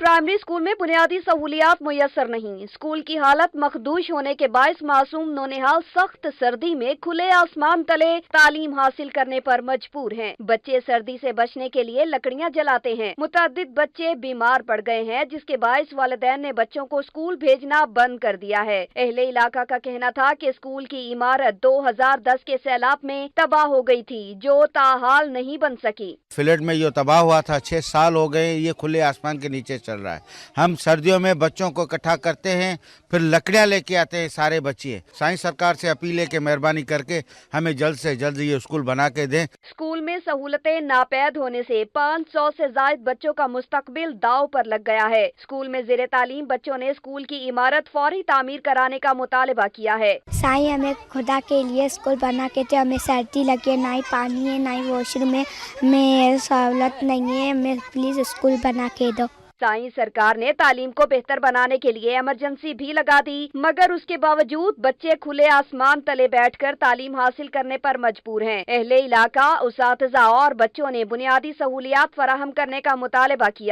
Primary school में बुनियादी सहूलियात मुयस्सर नहीं। स्कूल की हालत मखदूश होने के बायस मासूम नौनिहाल सख्त सर्दी में खुले आसमान तले तालीम हासिल करने पर मजबूर हैं। बच्चे सर्दी से बचने के लिए लकड़ियां जलाते हैं। मुतअद्दिद बच्चे बीमार पड़ गए हैं, जिसके बायस वालिदैन ने बच्चों को स्कूल भेजना बंद कर दिया है। अहले इलाका का कहना था कि स्कूल की इमारत 2010 के सैलाब में तबाह हो गई थी, जो ताहाल नहीं बन सकी। फ्लड में ये तबाह हुआ था, 6 साल हो गए ये खुले आसमान के नीचे चल रहा है। हम सर्दियों में बच्चों को इकट्ठा करते हैं, फिर लकड़ियां लेके आते हैं सारे बच्चे। साईं सरकार से अपील है कि मेहरबानी करके हमें जल्द से जल्द ये स्कूल बना के दें। स्कूल में सहूलतें नापैद होने से 500 से ज्यादा बच्चों का मुस्तकबिल दाव पर लग गया है। स्कूल में ज़ेरे तालीम बच्चों ने स्कूल की इमारत फौरी तामीर कराने का मुतालबा किया है। साईं हमें खुदा के लिए स्कूल बना के दे, हमें सर्दी लगी है, ना ही पानी है, ना ही वॉशरूम में सहूलत नहीं है, हमें प्लीज स्कूल बना के दो। साईं सरकार ने तालीम को बेहतर बनाने के लिए इमरजेंसी भी लगा दी, मगर उसके बावजूद बच्चे खुले आसमान तले बैठकर तालीम हासिल करने पर मजबूर हैं। अहले इलाका, उसातिज़ा और बच्चों ने बुनियादी सहूलियात फराहम करने का मुतालबा किया।